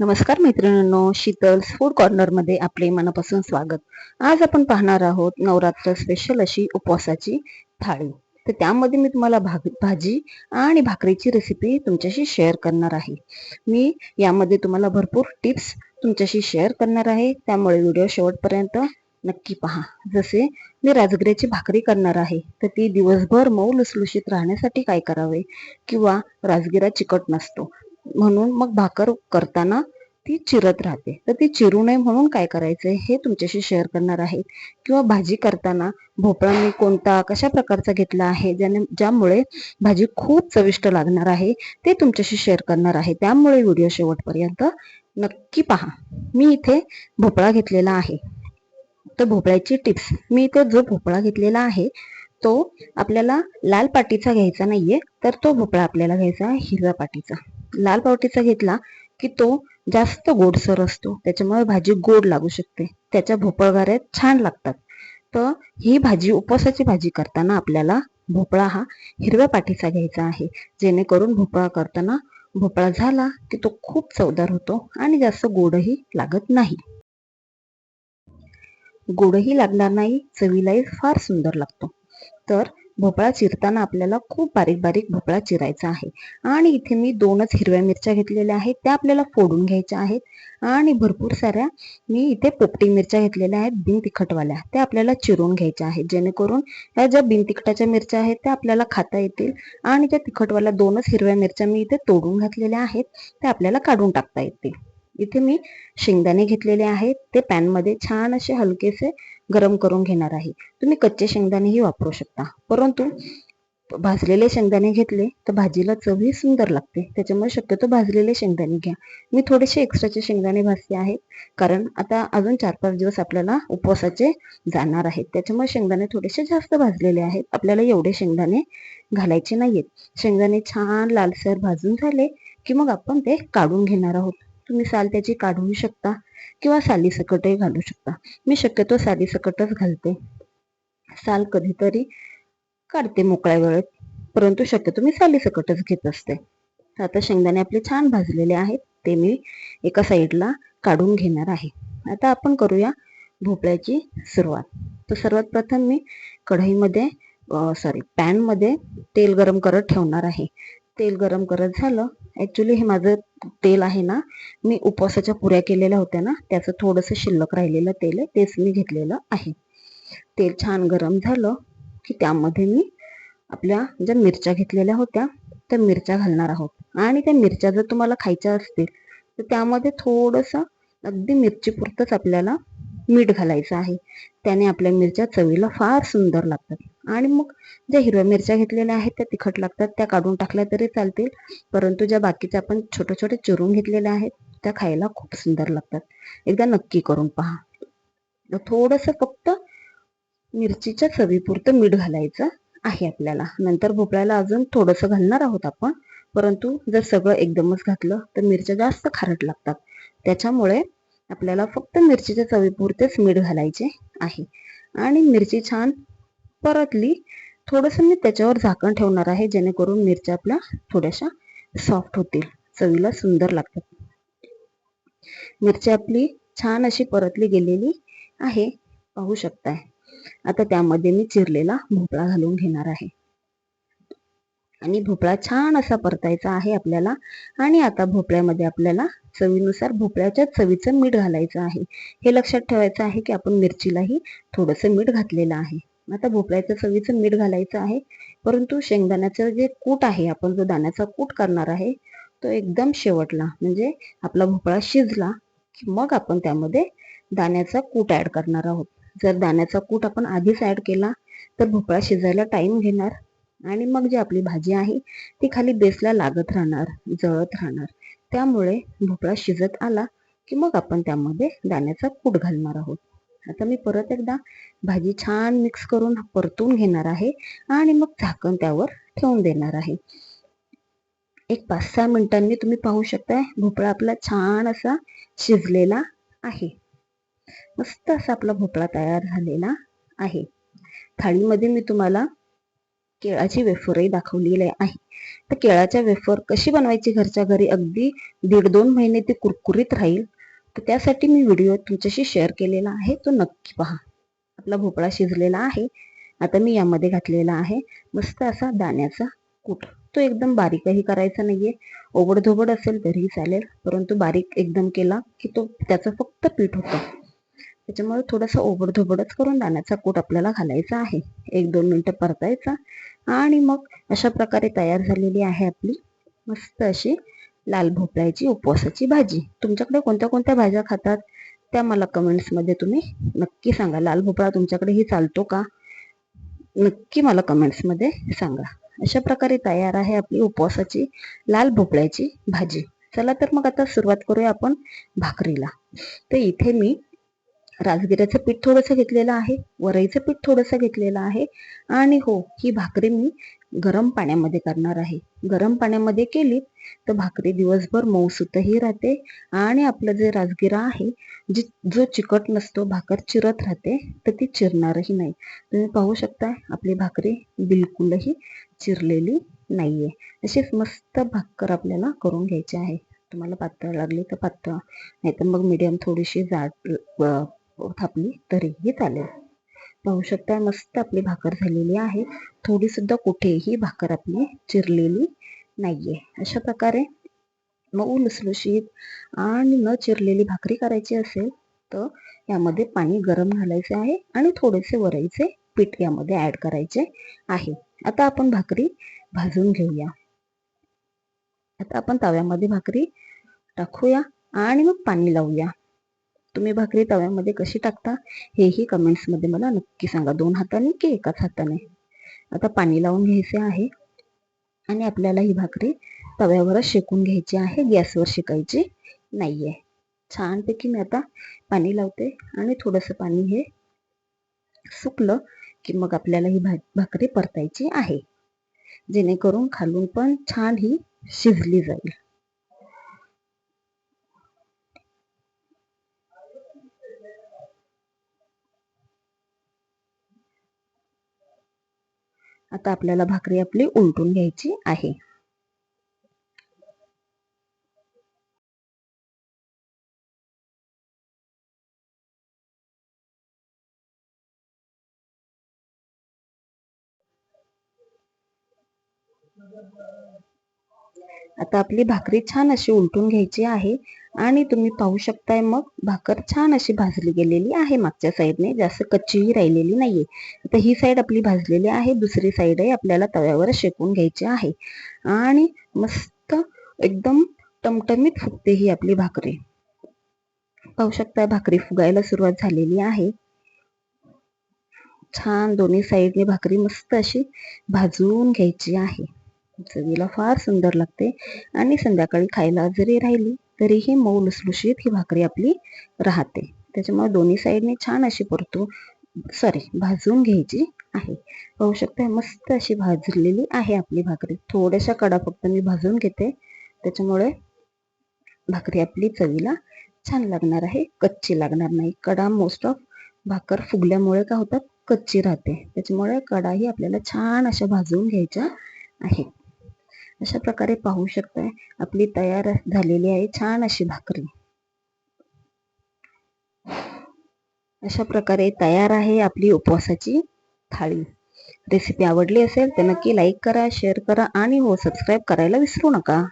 नमस्कार मैत्रिणींनो, शीतल्स फूड कॉर्नरमध्ये आपले मनापासून स्वागत. आज आपण पाहणार आहोत नवरात्र स्पेशल अशी उपवासाची थाळी. तर त्यामध्ये मी तुम्हाला भाजी आणि भाकरीची रेसिपी तुमच्याशी शेअर करणार आहे. मी यामध्ये तुम्हाला भरपूर टिप्स तुमच्याशी शेअर करणार आहे, त्यामुळे व्हिडिओ शेवटपर्यंत नक्की पहा. जसे मी राजगिऱ्याची भाकरी करणार आहे, तर ती दिवसभर मऊ लुसलुशीत राहण्यासाठी काय करावे, किंवा राजगिरा चिकट नसतो म्हणून मग भाकर करताना ती चिरत राहते, तर ती चिरू नये म्हणून काय करायचंय हे तुमच्याशी शेअर करणार आहे. किंवा भाजी करताना भोपळा मी कोणता कशा प्रकारचा घेतला आहे ज्यामुळे भाजी खूप चविष्ट लागणार आहे, ते तुमच्याशी शेअर करणार आहे. त्यामुळे व्हिडिओ शेवटपर्यंत नक्की पहा. मी इथे भोपळा घेतलेला आहे. तर भोपळ्याची टिप्स, मी इथे जो भोपळा घेतलेला आहे तो आपल्याला लाल पाटीचा घ्यायचा नाहीये, तर तो भोपळा आपल्याला घ्यायचा आहे हिरव्या पाटीचा. लाल पाटीचा घेतला की तो जास्त गोडसर असतो, त्याच्यामुळे भाजी गोड लागू शकते, त्याच्या भोपळगाऱ्या छान लागतात. तर ही भाजी उपवासाची भाजी करताना आपल्याला भोपळा हा हिरव्या पाटीचा घ्यायचा आहे, जेणेकरून भोपळा करताना भोपळा झाला की तो खूप चवदार होतो आणि जास्त गोडही लागत नाही. गोडही लागणार नाही, चवीलाही फार सुंदर लागतो. तर भोपळा चिरताना आपल्याला खूप बारीक बारीक भोपळा चिरायचा आहे. आणि इथे मी 2च हिरव्या मिरच्या घेतलेल्या आहेत, त्या आपल्याला फोडून घ्यायच्या आहेत. आणि भरपूर साऱ्या मी इथे पोपटी मिरच्या घेतलेल्या आहेत, बिन तिखटवाल्या, त्या आपल्याला चिरून घ्यायच्या आहेत, जेणेकरून ह्या ज्या बिन तिखटाच्या मिरच्या आहेत त्या आपल्याला खाता येतील. आणि त्या तिखटवाल्या 2च हिरव्या मिरच्या मी इथे तोडून घातलेल्या आहेत, त्या आपल्याला काढून टाकता येतील. इथे मी शेंगदाणे घेतलेले आहेत, ते पॅनमध्ये छान असे हलकेसे गरम करून घेणार आहे. तुम्ही कच्चे शेंगदाणेही वापरू शकता, परंतु भाजलेले शेंगदाणे घेतले तर भाजीला चवही सुंदर लागते, त्याच्यामुळे शक्यतो भाजलेले शेंगदाणे घ्या. मी थोडेसे एक्स्ट्राचे शेंगदाणे भाजते आहेत, कारण आता अजून 4-5 दिवस आपल्याला उपवासाचे जाणार आहेत, त्याच्यामुळे शेंगदाणे थोडेसे जास्त भाजलेले आहेत, आपल्याला एवढे शेंगदाणे घालायचे नाहीयेत. शेंगदाणे छान लालसर भाजून झाले की मग आपण ते काढून घेणार आहोत. तुम्ही साल त्याची काढू शकता किंवा सालीसकटही घालू शकता. मी शक्यतो सालीसकटच घालते, साल कधीतरी काढते मोकळ्या वेळेत, परंतु शक्यतो मी सालीसकटच घेत असते. आता शेंगदाणे आपले छान भाजलेले आहेत, ते मी एका साईडला काढून घेणार आहे. आता आपण करूया भोपळ्याची सुरुवात. तर सर्वात प्रथम मी कढईमध्ये पॅनमध्ये तेल गरम करत ठेवणार आहे. तेल गरम करत झालं, ॲक्च्युली हे माझं तेल आहे ना, मी उपवासाच्या पुऱ्या केलेल्या होत्या ना, त्याचं थोडंसं शिल्लक राहिलेलं तेल आहे, तेच मी घेतलेलं आहे. तेल छान गरम झालं की त्यामध्ये मी आपल्या ज्या मिरच्या घेतलेल्या होत्या त्या मिरच्या घालणार आहोत. आणि त्या मिरच्या जर तुम्हाला खायच्या असतील तर त्यामध्ये थोडंसं अगदी मिरची पुरतंच आपल्याला मीठ घालायचं आहे, त्याने आपल्या मिरच्या चवीला फार सुंदर लागतात. आणि मग ज्या हिरव्या मिरच्या घेतलेल्या आहेत त्या तिखट लागतात, त्या काढून टाकल्या तरी चालतील, परंतु ज्या बाकीच्या आपण छोटे छोटे चिरून घेतलेल्या आहेत त्या खायला खूप सुंदर लागतात. एकदा नक्की करून पहा. थोडंसं फक्त मिरचीच्या चवीपुरतं मीठ घालायचं आहे आपल्याला. नंतर भोपळ्याला अजून थोडंसं घालणार आहोत आपण, परंतु जर सगळं एकदमच घातलं तर मिरच्या जास्त खारट लागतात, त्याच्यामुळे आपल्याला फक्त मिरचीच्या चवीपुरतेच मीठ घालायचे आहे. आणि मिरची छान परतली, थोडंसं मी त्याच्यावर झाकण ठेवणार आहे, जेणेकरून मिरच्या आपल्या थोड्याशा सॉफ्ट होतील, चवीला सुंदर लागतात. मिरची आपली छान अशी परतली गेलेली आहे, पाहू शकताय. आता त्यामध्ये मी चिरलेला भोपळा घालून घेणार आहे आणि भोपळा छान असा परतायचा आहे आपल्याला. आणि आता भोपळ्यामध्ये आपल्याला चवीनुसार भोपळ्याच्या चवीचं मीठ घालायचं आहे. हे लक्षात ठेवायचं आहे की आपण मिरचीलाही थोडंसं मीठ घातलेलं आहे. आता भोपळ्याच्या चवीचं मीठ घालायचं आहे, परंतु शेंगदाण्याचं जे कूट आहे, आपण जो दाण्याचा कूट करणार आहे तो एकदम शेवटला, म्हणजे आपला भोपळा शिजला की मग आपण त्यामध्ये दाण्याचा कूट ऍड करणार आहोत. जर दाण्याचा कूट आपण आधीच ऍड केला तर भोपळा शिजायला टाइम घेणार आणि मग जी आपली भाजी आहे ती खाली बेसला लागत राहणार, जळत राहणार. त्यामुळे भोपळा शिजत आला की मग आपण त्यामध्ये दाण्याचा कूट घालणार आहोत. आता मी परत एकदा भाजी छान मिक्स करून परतून घेणार आहे आणि मग झाकण त्यावर ठेवून देणार आहे. एक 5-6 मिनिटांनी तुम्ही पाहू शकताय भोपळा आपला छान असा शिजलेला आहे. मस्त असा आपला भोपळा तयार झालेला आहे. थाळीमध्ये मी तुम्हाला केळाची वेफरही दाखवलेली आहे. तर केळाच्या वेफर कशी बनवायची घरच्या घरी अगदी 1.5-2 महिने ती कुरकुरीत राहील, तर त्यासाठी मी व्हिडिओ तुमच्याशी शेअर केलेला आहे, तो नक्की पहा. आपला भोपळा शिजलेला आहे. आता मी यामध्ये घातलेला आहे मस्त असा दाण्याचा कूट. तो एकदम बारीकही करायचा नाहीये, ओबडधोबड असेल तरीही चालेल, परंतु बारीक एकदम केला की तो त्याचं फक्त पीठ होतं. त्याच्यामुळे थोडासा ओबडधोबडच करून दाण्याचा कूट आपल्याला घालायचा आहे. 1-2 मिनिटं परतायचा आणि मग अशा प्रकारे तयार झालेली आहे आपली मस्त अशी लाल भोपळ्याची उपवासाची भाजी. तुमच्याकडे कोणत्या कोणत्या भाज्या खातात त्या मला कमेंट्समध्ये तुम्ही नक्की सांगा. लाल भोपळा तुमच्याकडेही चालतो का? नक्की मला कमेंट्समध्ये सांगा. अशा प्रकारे तयार आहे आपली उपवासाची लाल भोपळ्याची भाजी. चला तर मग आता सुरुवात करूया आपण भाकरीला. तर इथे मी राजगिऱ्याचं पीठ थोडंसं घेतलेलं आहे, वरईचं पीठ थोडंसं घेतलेलं आहे आणि हो, ही भाकरी मी गरम पाण्यामध्ये करणार आहे. गरम पाण्यामध्ये केली तर भाकरी दिवसभर मऊसूतही राहते आणि आपलं जे राजगिरा आहे जो चिकट नसतो, भाकर चिरत राहते, तर ती चिरणारही नाही. तुम्ही पाहू शकता आपली भाकरी बिलकुलही चिरलेली नाहीये. अशीच मस्त भाकर आपल्याला करून घ्यायची आहे. तुम्हाला पातळ लागली तर पातळ, नाहीतर मग मीडियम थोडीशी जाड थापली तरीही चालेल. पाहू शकता मस्त आपली भाकर झालेली आहे. थोडी सुद्धा कुठेही भाकर आपली चिरलेली नाहीये. अशा प्रकारे मऊ लुसलुशीत आणि न चिरलेली भाकरी करायची असेल तर यामध्ये पाणी गरम घालायचे आहे आणि थोडेसे वरईचे पीठ यामध्ये ऍड करायचे आहे. आता आपण भाकरी भाजून घेऊया. आता आपण तव्यामध्ये भाकरी टाकूया आणि मग पाणी लावूया. तुम्ही भाकरी तव्यामध्ये कशी टाकता हेही कमेंट्समध्ये मला नक्की सांगा. 2 हाताने की एकाच हाताने. आता पाणी लावून घ्यायचे आहे आणि आपल्याला ही भाकरी तव्यावरच शेकून घ्यायची आहे, गॅसवर शेकायची नाहीये. छानपैकी मी आता पाणी लावते आणि थोडंसं पाणी हे सुकलं की मग आपल्याला ही भाकरी परतायची आहे, जेणेकरून खालून पण छान ही शिजली जाईल. आता आपल्याला भाकरी आपली उलटून घ्यायची आहे. आता आपली भाकरी छान अशी उलटून घ्यायची आहे आणि तुम्ही पाहू शकताय मग भाकर छान अशी भाजली गेलेली आहे. मागच्या साईडने जास्त कच्चीही राहिलेली नाहीये. आता ही साईड आपली भाजलेली आहे, दुसरी साईडही आपल्याला तव्यावर शेकून घ्यायची आहे आणि मस्त एकदम टमटमीत फुगते ही आपली भाकरी. पाहू शकताय भाकरी फुगायला सुरुवात झालेली आहे. छान दोन्ही साईडने भाकरी मस्त अशी भाजून घ्यायची आहे. चवीला फार सुंदर लागते आणि संध्याकाळी खायला जरी राहिली तरीही मऊ लुसलुशीत ही भाकरी आपली राहते. त्याच्यामुळे दोन्ही साईडने छान अशी भाजून घ्यायची आहे. पाहू शकता मस्त अशी भाजलेली आहे आपली भाकरी. थोड्याशा कडा फक्त मी भाजून घेते, त्याच्यामुळे भाकरी आपली चवीला छान लागणार आहे, कच्ची लागणार नाही. कडा मोस्ट ऑफ भाकर फुगल्यामुळे काय होतात, कच्ची राहते. त्याच्यामुळे कडाही आपल्याला छान अशा भाजून घ्यायच्या आहेत. अशा प्रकारे पाहू शकताय आपली तयार झालेली आहे छान अशी भाकरी. अशा प्रकारे तयार आहे आपली उपवासाची थाळी. रेसिपी आवडली असेल तर नक्की लाईक करा, शेअर करा आणि हो सबस्क्राईब करायला विसरू नका.